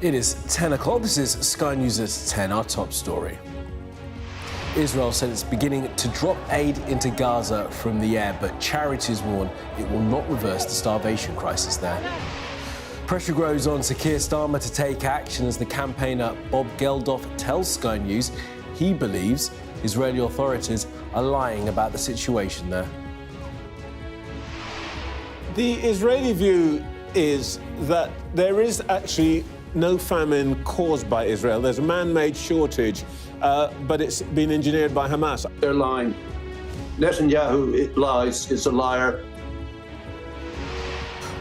It is 10 o'clock. This is Sky News at 10, our top story. Israel said it's beginning to drop aid into Gaza from the air, but charities warn it will not reverse the starvation crisis there. Pressure grows on Sir Keir Starmer to take action as the campaigner Bob Geldof tells Sky News he believes Israeli authorities are lying about the situation there. The Israeli view is that there is actually no famine caused by Israel. There's a man-made shortage, but it's been engineered by Hamas. They're lying. Netanyahu lies, is a liar.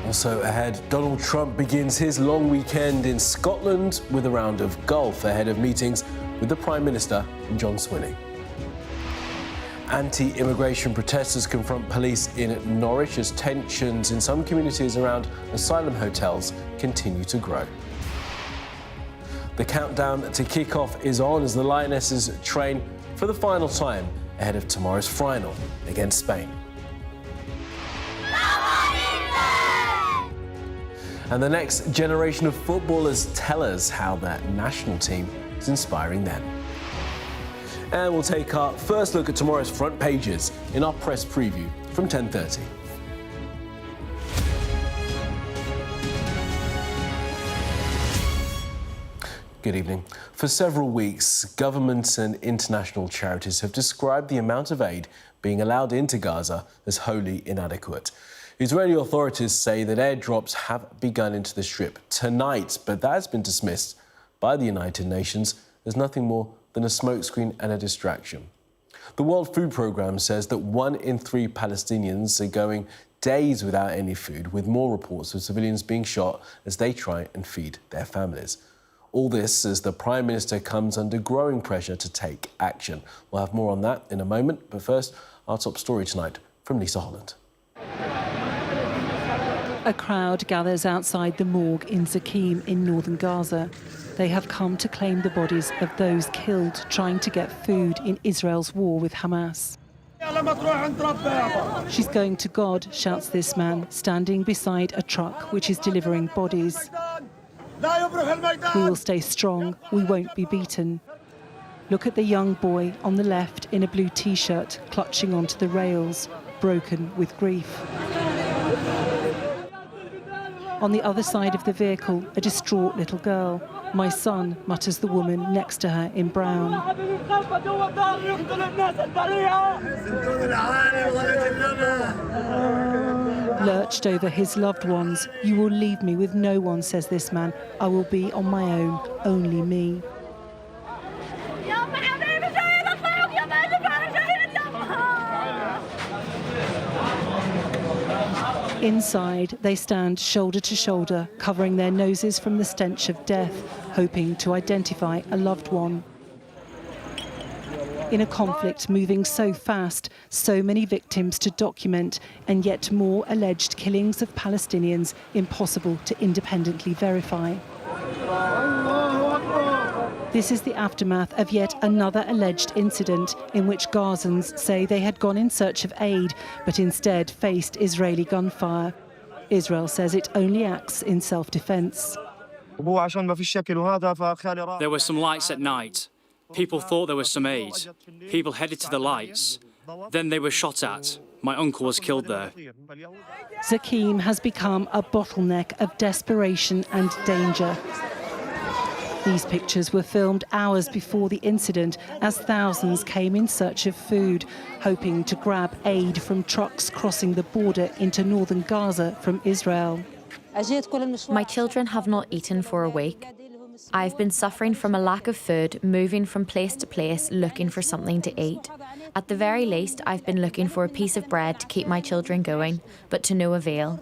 Also ahead, Donald Trump begins his long weekend in Scotland with a round of golf ahead of meetings with the Prime Minister and John Swinney. Anti-immigration protesters confront police in Norwich as tensions in some communities around asylum hotels continue to grow. The countdown to kick-off is on as the Lionesses train for the final time ahead of tomorrow's final against Spain. And the next generation of footballers tell us how their national team is inspiring them. And we'll take our first look at tomorrow's front pages in our press preview from 10:30. Good evening. For several weeks, governments and international charities have described the amount of aid being allowed into Gaza as wholly inadequate. Israeli authorities say that airdrops have begun into the Strip tonight, but that has been dismissed by the United Nations as nothing more than a smokescreen and a distraction. The World Food Programme says that 1 in 3 Palestinians are going days without any food, with more reports of civilians being shot as they try and feed their families. All this as the Prime Minister comes under growing pressure to take action. We'll have more on that in a moment, but first, our top story tonight from Lisa Holland. A crowd gathers outside the morgue in Zakim in northern Gaza. They have come to claim the bodies of those killed trying to get food in Israel's war with Hamas. She's going to God, shouts this man, standing beside a truck which is delivering bodies. We will stay strong, we won't be beaten. Look at the young boy on the left in a blue T-shirt, clutching onto the rails, broken with grief. On the other side of the vehicle, a distraught little girl. My son, mutters the woman next to her in brown. Lurched over his loved ones. You will leave me with no one, says this man. I will be on my own, only me. Inside, they stand shoulder to shoulder, covering their noses from the stench of death, hoping to identify a loved one. In a conflict moving so fast, so many victims to document, and yet more alleged killings of Palestinians impossible to independently verify. This is the aftermath of yet another alleged incident in which Gazans say they had gone in search of aid, but instead faced Israeli gunfire. Israel says it only acts in self-defense. There were some lights at night. People thought there was some aid. People headed to the lights. Then they were shot at. My uncle was killed there. Zakim has become a bottleneck of desperation and danger. These pictures were filmed hours before the incident as thousands came in search of food, hoping to grab aid from trucks crossing the border into northern Gaza from Israel. My children have not eaten for a week. I've been suffering from a lack of food, moving from place to place, looking for something to eat. At the very least, I've been looking for a piece of bread to keep my children going, but to no avail.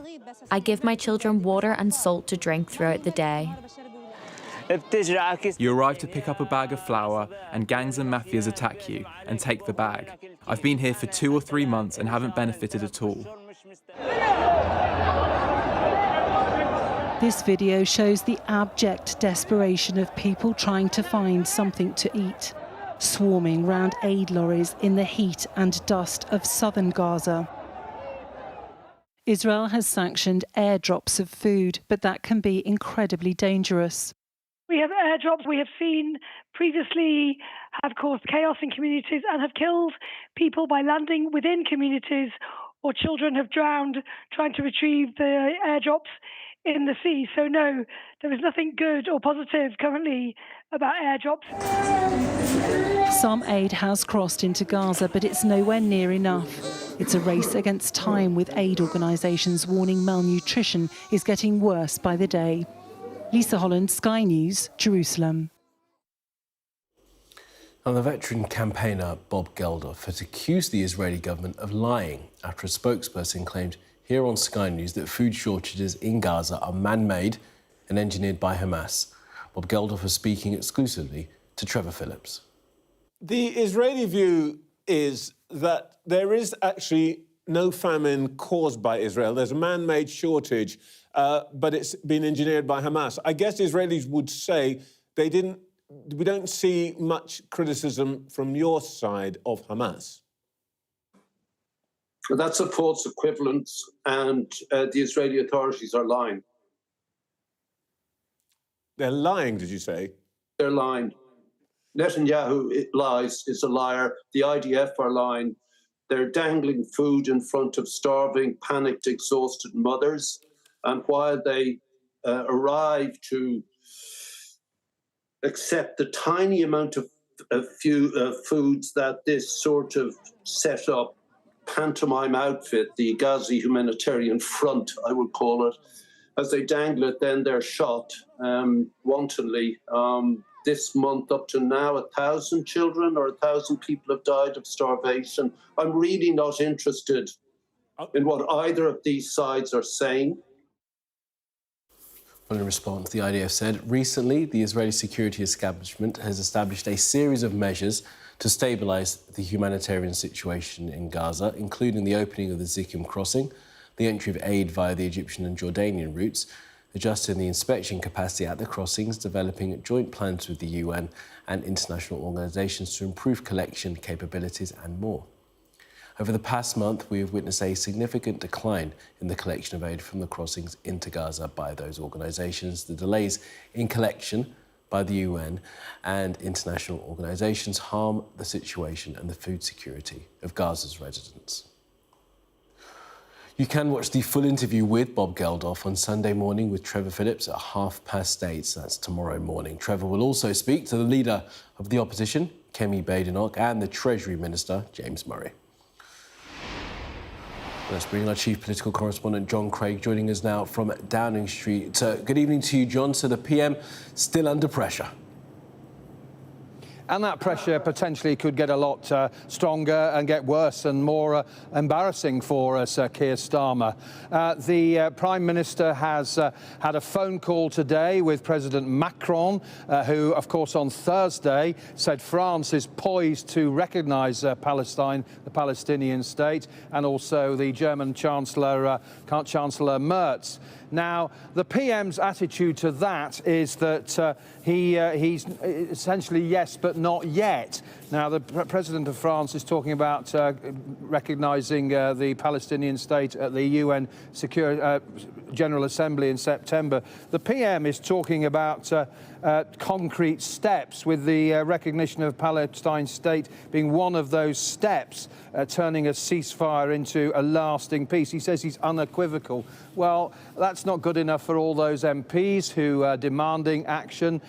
I give my children water and salt to drink throughout the day. You arrive to pick up a bag of flour and gangs and mafias attack you and take the bag. I've been here for 2 or 3 months and haven't benefited at all. This video shows the abject desperation of people trying to find something to eat, swarming round aid lorries in the heat and dust of southern Gaza. Israel has sanctioned airdrops of food, but that can be incredibly dangerous. We have airdrops we have seen previously have caused chaos in communities and have killed people by landing within communities, or children have drowned trying to retrieve the airdrops in the sea. So no, there is nothing good or positive currently about airdrops. Some aid has crossed into Gaza, but it's nowhere near enough. It's a race against time, with aid organisations warning malnutrition is getting worse by the day. Lisa Holland, Sky News, Jerusalem. And the veteran campaigner Bob Geldof has accused the Israeli government of lying after a spokesperson claimed here on Sky News that food shortages in Gaza are man-made and engineered by Hamas. Bob Geldof was speaking exclusively to Trevor Phillips. The Israeli view is that there is actually no famine caused by Israel. There's a man-made shortage, but it's been engineered by Hamas. I guess Israelis would say we don't see much criticism from your side of Hamas. That's a false equivalence, and the Israeli authorities are lying. They're lying, did you say? They're lying. Netanyahu lies, is a liar. The IDF are lying. They're dangling food in front of starving, panicked, exhausted mothers. And while they arrive to accept the tiny amount of foods that this sort of set up pantomime outfit, the Gaza Humanitarian Front, I would call it, as they dangle it, then they're shot wantonly. This month, up to now, 1,000 children or 1,000 people have died of starvation. I'm really not interested in what either of these sides are saying. Well, in response, the IDF said recently the Israeli security establishment has established a series of measures to stabilise the humanitarian situation in Gaza, including the opening of the Zikkim crossing, the entry of aid via the Egyptian and Jordanian routes, adjusting the inspection capacity at the crossings, developing joint plans with the UN and international organisations to improve collection capabilities and more. Over the past month, we have witnessed a significant decline in the collection of aid from the crossings into Gaza by those organisations. The delays in collection by the UN and international organisations harm the situation and the food security of Gaza's residents. You can watch the full interview with Bob Geldof on Sunday morning with Trevor Phillips at 8:30. That's tomorrow morning. Trevor will also speak to the leader of the opposition, Kemi Badenoch, and the Treasury Minister, James Murray. Let's bring our chief political correspondent, John Craig, joining us now from Downing Street. Good evening to you, John. So the PM still under pressure. And that pressure potentially could get a lot stronger and get worse and more embarrassing for Sir Keir Starmer. The Prime Minister has had a phone call today with President Macron, who, of course, on Thursday said France is poised to recognise Palestine, the Palestinian state, and also the German Chancellor Merz. Now, the PM's attitude to that is that he's essentially yes, but not yet. Now, the President of France is talking about recognising the Palestinian state at the UN General Assembly in September. The PM is talking about concrete steps, with the recognition of Palestine state being one of those steps, turning a ceasefire into a lasting peace. He says he's unequivocal. Well, that's not good enough for all those MPs who are demanding action,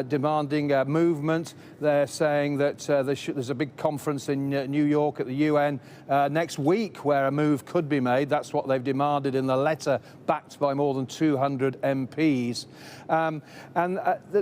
demanding movement. They're saying that there's a big conference in New York at the UN next week where a move could be made. That's what they've demanded in the letter backed by more than 200 MPs.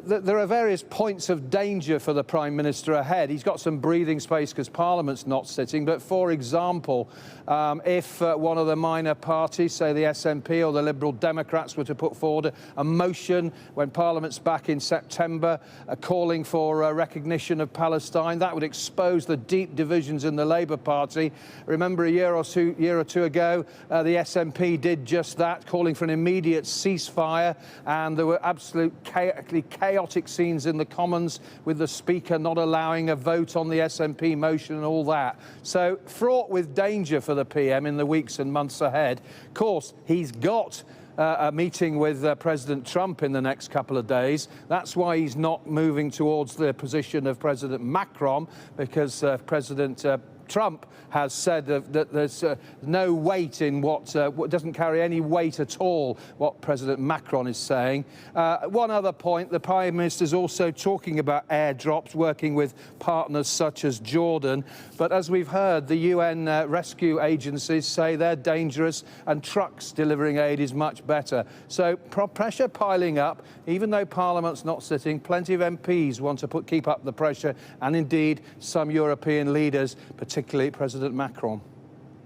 There are various points of danger for the Prime Minister ahead. He's got some breathing space because Parliament's not sitting. But, for example, if one of the minor parties, say the SNP or the Liberal Democrats, were to put forward a motion when Parliament's back in September calling for recognition of Palestine, that would expose the deep divisions in the Labour Party. Remember a year or two ago, the SNP did just that, calling for an immediate ceasefire, and there were absolutely chaotic scenes in the Commons with the Speaker not allowing a vote on the SNP motion and all that. So fraught with danger for the PM in the weeks and months ahead. Of course, he's got a meeting with President Trump in the next couple of days. That's why he's not moving towards the position of President Macron, because President Trump has said that there's no weight in what doesn't carry any weight at all, what President Macron is saying. One other point, the Prime Minister is also talking about airdrops, working with partners such as Jordan. But as we've heard, the UN rescue agencies say they're dangerous and trucks delivering aid is much better. So pressure piling up, even though Parliament's not sitting, plenty of MPs want to keep up the pressure, and indeed some European leaders, particularly President Macron.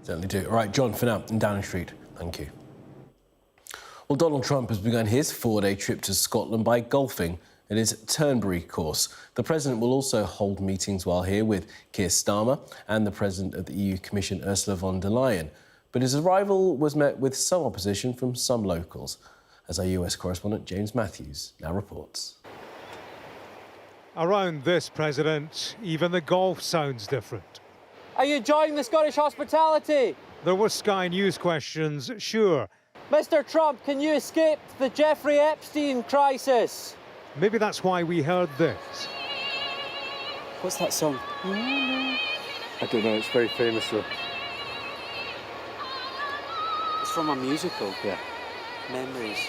Certainly do. All right, John, for now, in Downing Street. Thank you. Well, Donald Trump has begun his 4-day trip to Scotland by golfing at his Turnberry course. The president will also hold meetings while here with Keir Starmer and the president of the EU Commission, Ursula von der Leyen. But his arrival was met with some opposition from some locals, as our US correspondent James Matthews now reports. Around this president, even the golf sounds different. Are you enjoying the Scottish hospitality? There were Sky News questions, sure. Mr. Trump, can you escape the Jeffrey Epstein crisis? Maybe that's why we heard this. What's that song? I don't know, it's very famous though. It's from a musical. Yeah. Memories.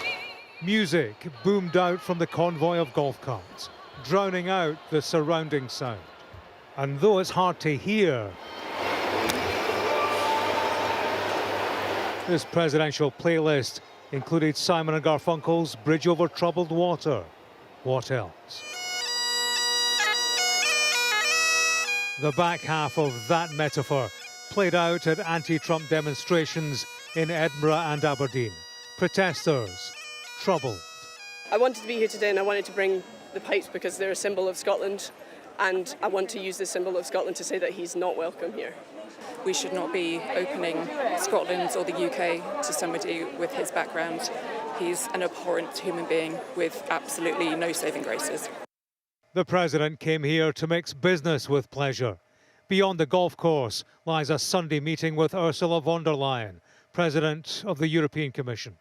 Music boomed out from the convoy of golf carts, drowning out the surrounding sound. And though it's hard to hear, this presidential playlist included Simon & Garfunkel's Bridge Over Troubled Water. What else? The back half of that metaphor played out at anti-Trump demonstrations in Edinburgh and Aberdeen. Protesters troubled. I wanted to be here today and I wanted to bring the pipes because they're a symbol of Scotland, and I want to use the symbol of Scotland to say that he's not welcome here. We should not be opening Scotland or the UK to somebody with his background. He's an abhorrent human being with absolutely no saving graces. The president came here to mix business with pleasure. Beyond the golf course lies a Sunday meeting with Ursula von der Leyen, president of the European Commission.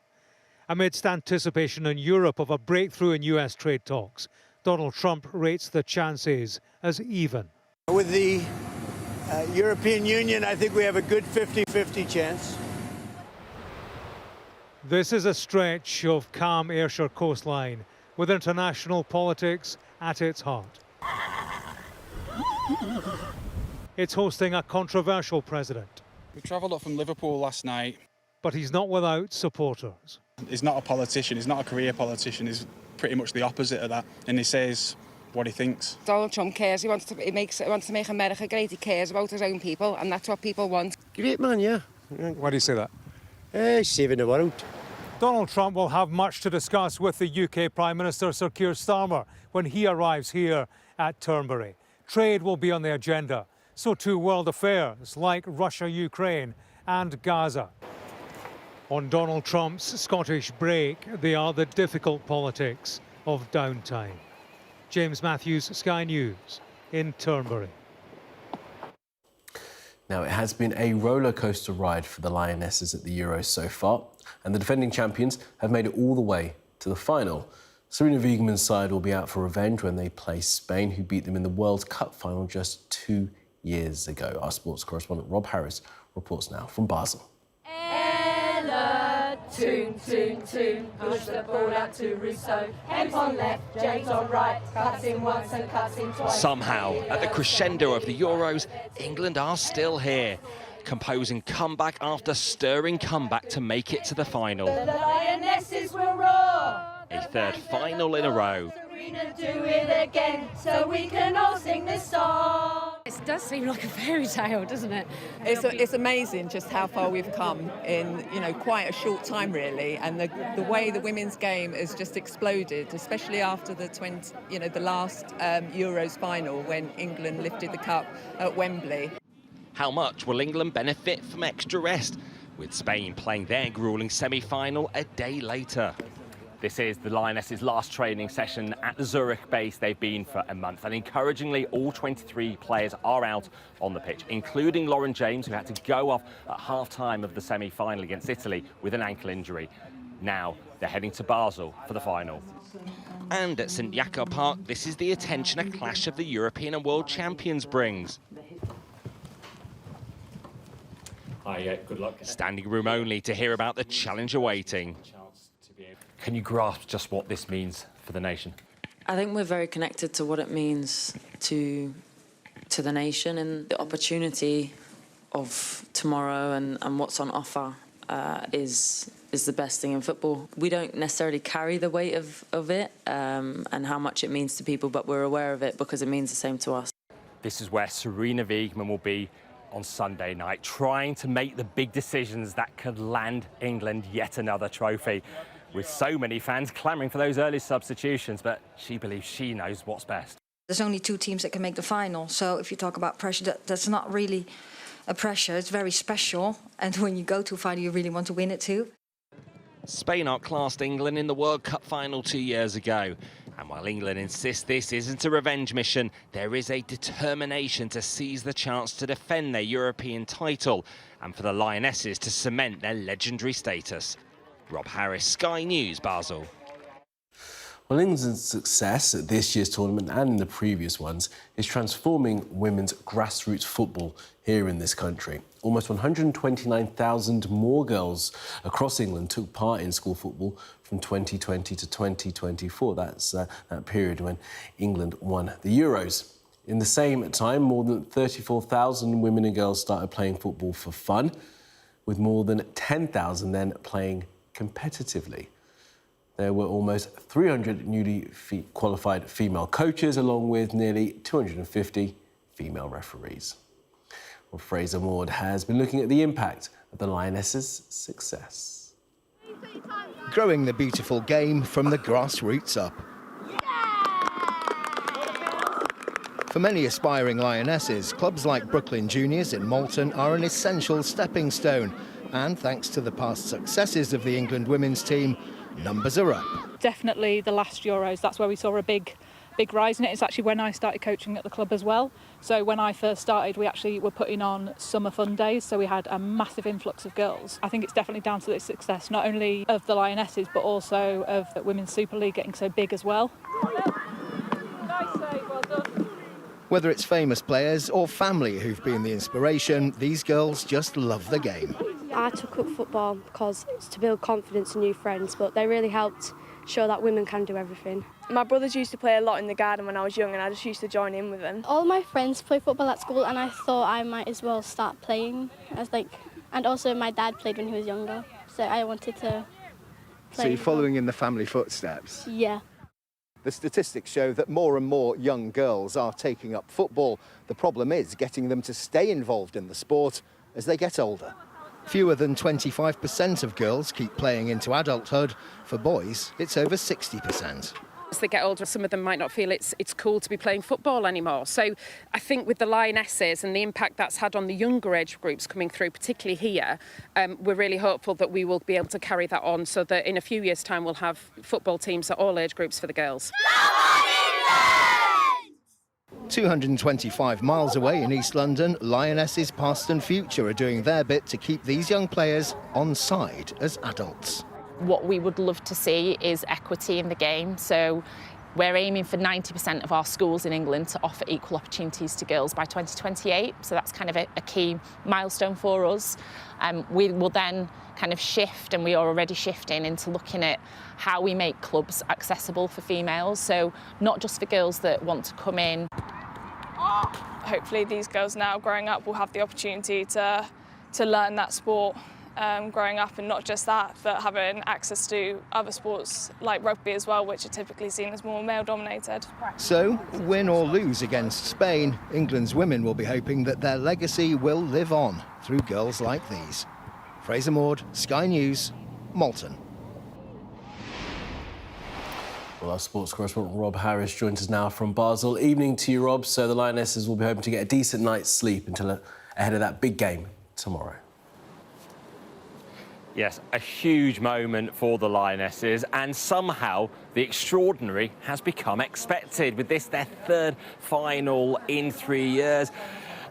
Amidst anticipation in Europe of a breakthrough in US trade talks, Donald Trump rates the chances as even. With the European Union, I think we have a good 50-50 chance. This is a stretch of calm Ayrshire coastline with international politics at its heart. It's hosting a controversial president. We travelled up from Liverpool last night. But he's not without supporters. He's not a politician, he's not a career politician, he's pretty much the opposite of that, and he says what he thinks. Donald Trump cares, he wants to make America great, he cares about his own people, and that's what people want. Great man, yeah. Why do you say that? He's saving the world. Donald Trump will have much to discuss with the UK Prime Minister Sir Keir Starmer when he arrives here at Turnberry. Trade will be on the agenda, so too world affairs like Russia-Ukraine and Gaza. On Donald Trump's Scottish break, they are the difficult politics of downtime. James Matthews, Sky News, in Turnberry. Now, it has been a roller coaster ride for the Lionesses at the Euros so far, and the defending champions have made it all the way to the final. Serena Wiegmann's side will be out for revenge when they play Spain, who beat them in the World Cup final just 2 years ago. Our sports correspondent Rob Harris reports now from Basel. Toon, toon, toon, push the ball out to Rousseau. Hemp on left, James on right, cuts in once and cuts in twice. Somehow, at the crescendo of the Euros, England are still here, composing comeback after stirring comeback to make it to the final. The Lionesses will roar. A third final in a row. Serena, do it again, so we can all sing this song. It does seem like a fairy tale, doesn't it? It's amazing just how far we've come in, quite a short time, really. And the way the women's game has just exploded, especially after the last Euros final when England lifted the cup at Wembley. How much will England benefit from extra rest, with Spain playing their gruelling semi-final a day later? This is the Lionesses' last training session at the Zurich base. They've been for a month, and encouragingly, all 23 players are out on the pitch, including Lauren James, who had to go off at half-time of the semi-final against Italy with an ankle injury. Now they're heading to Basel for the final. And at St Jakob Park, this is the attention a clash of the European and World Champions brings. Hi, good luck. Standing room only to hear about the challenge awaiting. Can you grasp just what this means for the nation? I think we're very connected to what it means to the nation, and the opportunity of tomorrow and what's on offer is the best thing in football. We don't necessarily carry the weight of it and how much it means to people, but we're aware of it because it means the same to us. This is where Serena Wiegmann will be on Sunday night, trying to make the big decisions that could land England yet another trophy. With so many fans clamouring for those early substitutions, but she believes she knows what's best. There's only 2 teams that can make the final, so if you talk about pressure, that's not really a pressure, it's very special, and when you go to a final you really want to win it too. Spain outclassed England in the World Cup final 2 years ago. And while England insists this isn't a revenge mission, there is a determination to seize the chance to defend their European title and for the Lionesses to cement their legendary status. Rob Harris, Sky News, Basel. Well, England's success at this year's tournament and in the previous ones is transforming women's grassroots football here in this country. Almost 129,000 more girls across England took part in school football from 2020 to 2024. That's that period when England won the Euros. In the same time, more than 34,000 women and girls started playing football for fun, with more than 10,000 then playing competitively. There were almost 300 newly qualified female coaches, along with nearly 250 female referees. Well, Fraser Maud has been looking at the impact of the Lionesses' success. Growing the beautiful game from the grassroots up. For many aspiring Lionesses, clubs like Brooklyn Juniors in Malton are an essential stepping stone. And thanks to the past successes of the England women's team, numbers are up. Definitely the last Euros, that's where we saw a big rise in it. It's actually when I started coaching at the club as well. So when I first started, we actually were putting on summer fun days, so we had a massive influx of girls. I think it's definitely down to the success, not only of the Lionesses, but also of the Women's Super League getting so big as well. Nice save, well done. Whether it's famous players or family who've been the inspiration, these girls just love the game. I took up football because it's to build confidence and new friends, but they really helped show that women can do everything. My brothers used to play a lot in the garden when I was young, and I just used to join in with them. All my friends play football at school, and I thought I might as well start playing. And also my dad played when he was younger, so I wanted to play. So you're following in the family footsteps? Yeah. The statistics show that more and more young girls are taking up football. The problem is getting them to stay involved in the sport as they get older. Fewer than 25% of girls keep playing into adulthood. For boys, it's over 60%. As they get older, some of them might not feel it's cool to be playing football anymore. So I think with the Lionesses and the impact that's had on the younger age groups coming through, particularly here, we're really hopeful that we will be able to carry that on so that in a few years' time we'll have football teams at all age groups for the girls. 225 miles away in East London, Lionesses Past and Future are doing their bit to keep these young players on side as adults. What we would love to see is equity in the game. So we're aiming for 90% of our schools in England to offer equal opportunities to girls by 2028. So that's kind of a key milestone for us. We will then kind of shift, and we are already shifting into looking at how we make clubs accessible for females. So not just for girls that want to come in. Hopefully these girls now growing up will have the opportunity to learn that sport growing up, and not just that, but having access to other sports like rugby as well, which are typically seen as more male-dominated. So, win or lose against Spain, England's women will be hoping that their legacy will live on through girls like these. Fraser Maud, Sky News, Malton. Well, our sports correspondent Rob Harris joins us now from Basel. Evening to you, Rob. So the Lionesses will be hoping to get a decent night's sleep ahead of that big game tomorrow. Yes, a huge moment for the Lionesses, and somehow the extraordinary has become expected with this, their third final in 3 years.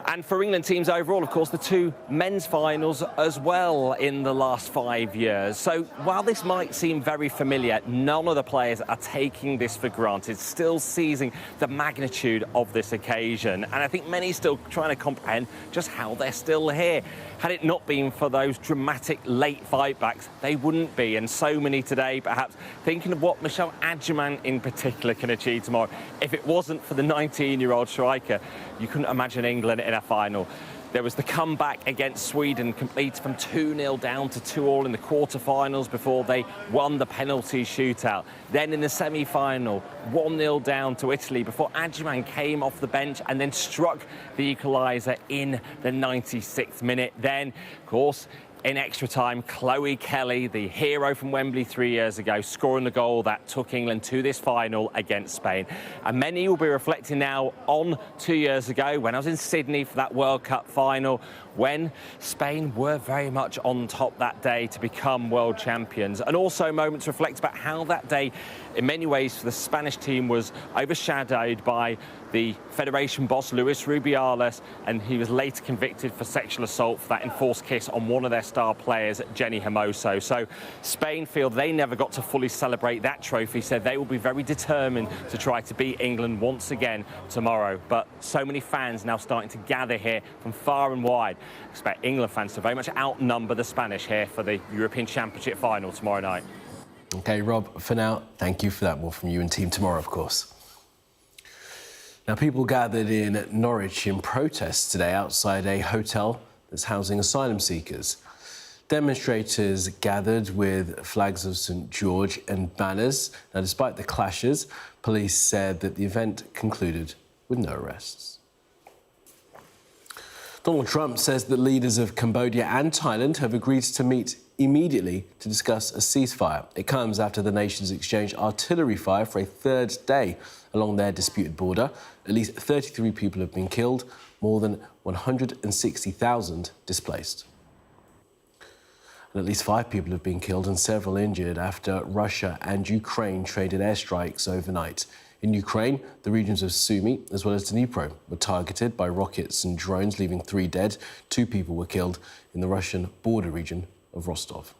And for England teams overall, of course, the 2 men's finals as well in the last 5 years. So while this might seem very familiar, none of the players are taking this for granted, still seizing the magnitude of this occasion. And I think many still trying to comprehend just how they're still here. Had it not been for those dramatic late fight backs, they wouldn't be. And so many today, perhaps, thinking of what Michelle Adjeman in particular can achieve tomorrow. If it wasn't for the 19-year-old striker, you couldn't imagine England in a final. There was the comeback against Sweden, complete from 2-0 down to 2-2 in the quarter-finals before they won the penalty shootout. Then in the semi-final, 1-0 down to Italy before Adjeman came off the bench and then struck the equaliser in the 96th minute. Then, of course, in extra time, Chloe Kelly, the hero from Wembley 3 years ago, scoring the goal that took England to this final against Spain. And many will be reflecting now on 2 years ago when I was in Sydney for that World Cup final, when Spain were very much on top that day to become world champions. And also moments reflect about how that day, in many ways, for the Spanish team was overshadowed by the Federation boss, Luis Rubiales, and he was later convicted for sexual assault for that enforced kiss on one of their star players, Jenny Hermoso. So Spain feel they never got to fully celebrate that trophy, so they will be very determined to try to beat England once again tomorrow. But so many fans now starting to gather here from far and wide. I expect England fans to very much outnumber the Spanish here for the European Championship final tomorrow night. OK, Rob, for now, thank you for that. More from you and team tomorrow, of course. Now, people gathered in Norwich in protest today outside a hotel that's housing asylum seekers. Demonstrators gathered with flags of St George and banners. Now, despite the clashes, police said that the event concluded with no arrests. Donald Trump says that leaders of Cambodia and Thailand have agreed to meet immediately to discuss a ceasefire. It comes after the nations exchanged artillery fire for a third day along their disputed border. At least 33 people have been killed, more than 160,000 displaced. And at least 5 people have been killed and several injured after Russia and Ukraine traded airstrikes overnight. In Ukraine, the regions of Sumy as well as Dnipro were targeted by rockets and drones, leaving 3 dead. 2 people were killed in the Russian border region of Rostov.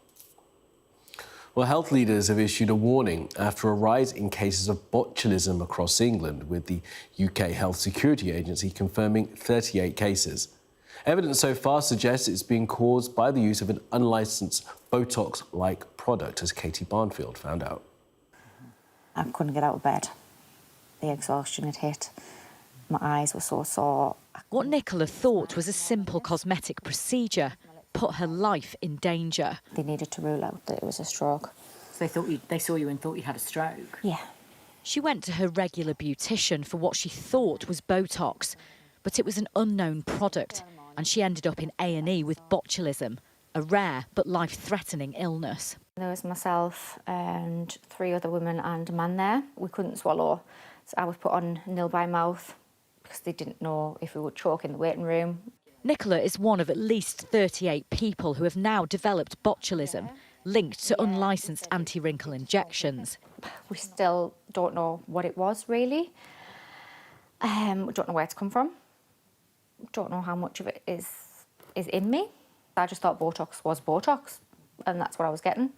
Well, health leaders have issued a warning after a rise in cases of botulism across England, with the UK Health Security Agency confirming 38 cases. Evidence so far suggests it's being caused by the use of an unlicensed Botox-like product, as Katie Barnfield found out. I couldn't get out of bed. The exhaustion had hit. My eyes were so sore. What Nicola thought was a simple cosmetic procedure put her life in danger. They needed to rule out that it was a stroke. So they saw you and thought you had a stroke? Yeah. She went to her regular beautician for what she thought was Botox, but it was an unknown product, and she ended up in A&E with botulism, a rare but life-threatening illness. There was myself and 3 other women and a man there. We couldn't swallow, so I was put on nil by mouth because they didn't know if we would choke in the waiting room. Nicola is one of at least 38 people who have now developed botulism, linked to unlicensed anti-wrinkle injections. We still don't know what it was, really. We don't know where it's come from. Don't know how much of it is in me. I just thought Botox was Botox, and that's what I was getting.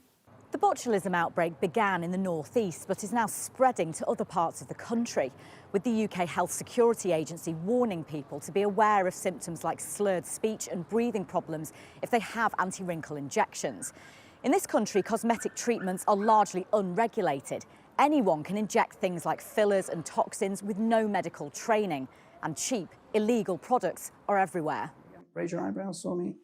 The botulism outbreak began in the northeast, but is now spreading to other parts of the country, with the UK Health Security Agency warning people to be aware of symptoms like slurred speech and breathing problems if they have anti-wrinkle injections. In this country, cosmetic treatments are largely unregulated. Anyone can inject things like fillers and toxins with no medical training, and cheap, illegal products are everywhere. Raise your eyebrows for me.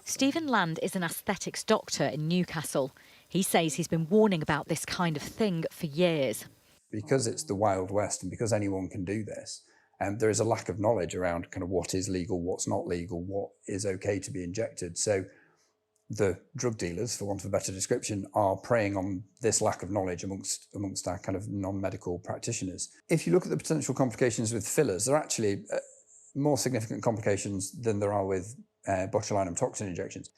Stephen Land is an aesthetics doctor in Newcastle. He says he's been warning about this kind of thing for years. Because it's the Wild West and because anyone can do this, there is a lack of knowledge around kind of what is legal, what's not legal, what is okay to be injected. So the drug dealers, for want of a better description, are preying on this lack of knowledge amongst our kind of non-medical practitioners. If you look at the potential complications with fillers, there are actually more significant complications than there are with botulinum toxin injections.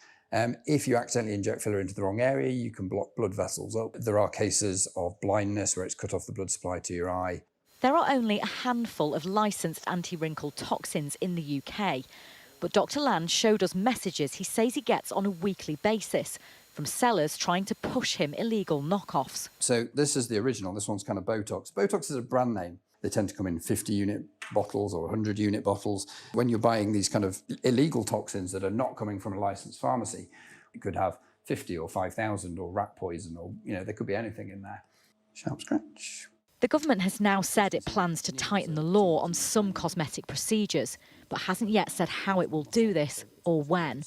If you accidentally inject filler into the wrong area, you can block blood vessels up. There are cases of blindness where it's cut off the blood supply to your eye. There are only a handful of licensed anti-wrinkle toxins in the UK, but Dr. Land showed us messages he says he gets on a weekly basis from sellers trying to push him illegal knockoffs. So this is the original. This one's kind of Botox. Botox is a brand name. They tend to come in 50-unit bottles or 100-unit bottles. When you're buying these kind of illegal toxins that are not coming from a licensed pharmacy, you could have 50 or 5,000 or rat poison or, there could be anything in there. Sharp scratch. The government has now said it plans to tighten the law on some cosmetic procedures, but hasn't yet said how it will do this or when.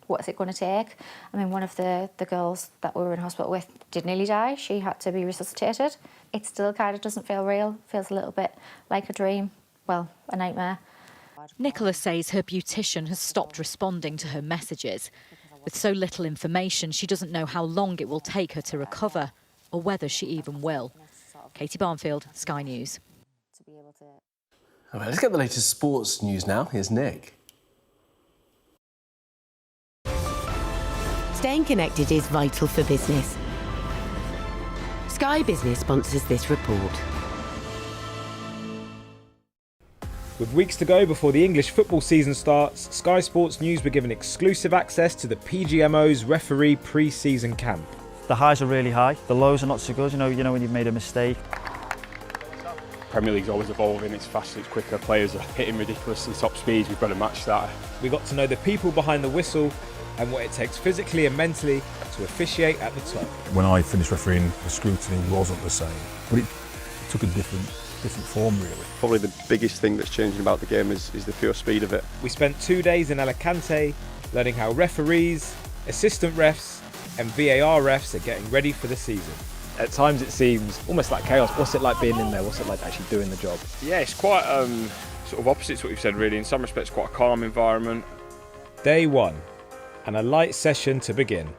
What's it going to take? I mean, one of the girls that we were in hospital with did nearly die. She had to be resuscitated. It still kind of doesn't feel real. Feels a little bit like a dream. Well, a nightmare. Nicola says her beautician has stopped responding to her messages. With so little information, she doesn't know how long it will take her to recover, or whether she even will. Katie Barnfield, Sky News. All right, let's get the latest sports news now. Here's Nick. Staying connected is vital for business. Sky Business sponsors this report. With weeks to go before the English football season starts, Sky Sports News were given exclusive access to the PGMO's referee pre-season camp. The highs are really high, the lows are not so good, you know when you've made a mistake. Premier League's always evolving, it's faster, it's quicker, players are hitting ridiculously top speeds, we've got to match that. We got to know the people behind the whistle and what it takes physically and mentally to officiate at the top. When I finished refereeing, the scrutiny wasn't the same, but it took a different form really. Probably the biggest thing that's changing about the game is the pure speed of it. We spent 2 days in Alicante learning how referees, assistant refs and VAR refs are getting ready for the season. At times it seems almost like chaos. What's it like being in there? What's it like actually doing the job? Yeah, it's quite sort of opposite to what you've said really. In some respects quite a calm environment. Day one and a light session to begin.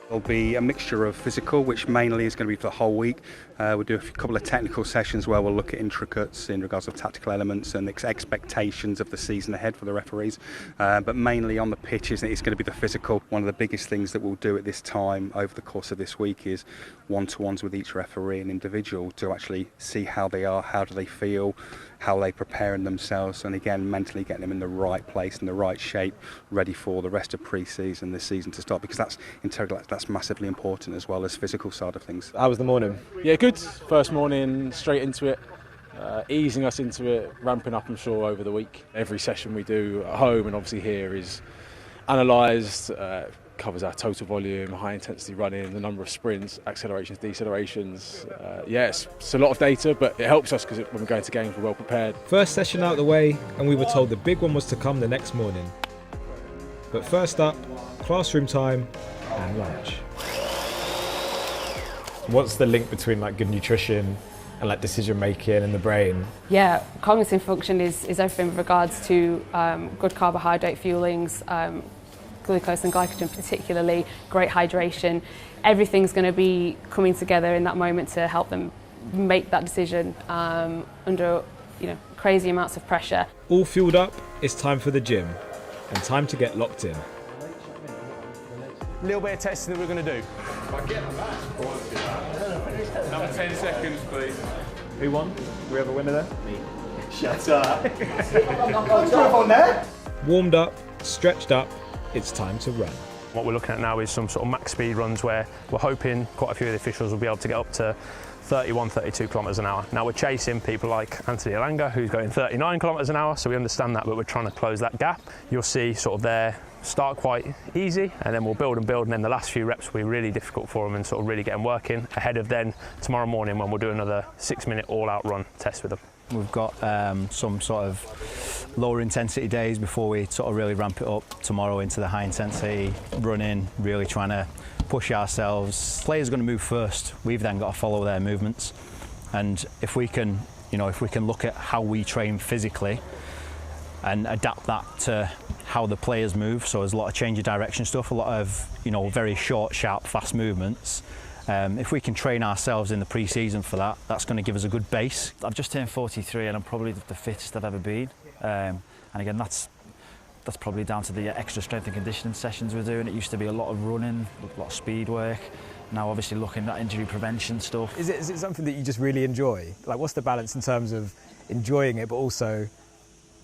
There'll be a mixture of physical, which mainly is going to be for the whole week. We'll do a couple of technical sessions where we'll look at intricates in regards of tactical elements and expectations of the season ahead for the referees. But mainly on the pitches, it's going to be the physical. One of the biggest things that we'll do at this time over the course of this week is one-to-ones with each referee and individual to actually see how they are, how do they feel, how they prepare themselves, and again mentally getting them in the right place and the right shape, ready for the rest of pre-season, this season to start, because that's integral, that's massively important as well as physical side of things. How was the morning? Yeah, good. First morning, straight into it, easing us into it, ramping up I'm sure over the week. Every session we do at home and obviously here is analysed, covers our total volume, high intensity running, the number of sprints, accelerations, decelerations. Yes, it's a lot of data, but it helps us because when we're going to games we're well prepared. First session out of the way, and we were told the big one was to come the next morning. But first up, classroom time and lunch. What's the link between like good nutrition and like decision making and the brain? Yeah, cognitive function is everything with regards to good carbohydrate fuelings, glucose and glycogen particularly, great hydration. Everything's going to be coming together in that moment to help them make that decision under crazy amounts of pressure. All fueled up, it's time for the gym and time to get locked in. A little bit of testing that we're going to do. Another 10 seconds please. Who won? Do we have a winner there? Me. Shut up. Warmed up, stretched up, it's time to run. What we're looking at now is some sort of max speed runs where we're hoping quite a few of the officials will be able to get up to 31, 32 kilometres an hour. Now we're chasing people like Anthony Elanga who's going 39 kilometres an hour, so we understand that, but we're trying to close that gap. You'll see sort of their start quite easy and then we'll build, and then the last few reps will be really difficult for them and sort of really get them working ahead of then tomorrow morning when we'll do another 6-minute all-out run test with them. We've got some sort of lower intensity days before we sort of really ramp it up tomorrow into the high intensity running, really trying to push ourselves. Players are going to move first. We've then got to follow their movements, and if we can look at how we train physically and adapt that to how the players move. So there's a lot of change of direction stuff, a lot of very short, sharp, fast movements. If we can train ourselves in the pre-season for that, that's going to give us a good base. I've just turned 43 and I'm probably the fittest I've ever been. And again, that's probably down to the extra strength and conditioning sessions we're doing. It used to be a lot of running, a lot of speed work. now obviously looking at injury prevention stuff. Is it something that you just really enjoy? Like, what's the balance in terms of enjoying it, but also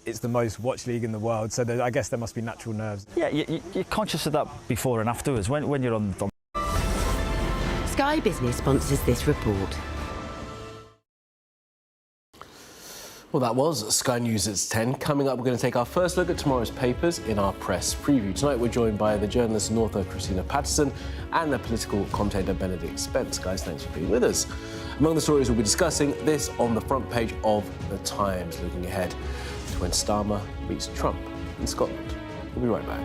it's the most watched league in the world, so I guess there must be natural nerves. Yeah, you're conscious of that before and afterwards, when you're on. Sky Business sponsors this report. Well, that was Sky News at 10. Coming up, we're going to take our first look at tomorrow's papers in our press preview. Tonight, we're joined by the journalist and author Christina Patterson and the political commentator Benedict Spence. Guys, thanks for being with us. Among the stories we'll be discussing, this on the front page of The Times, looking ahead to when Starmer meets Trump in Scotland. We'll be right back.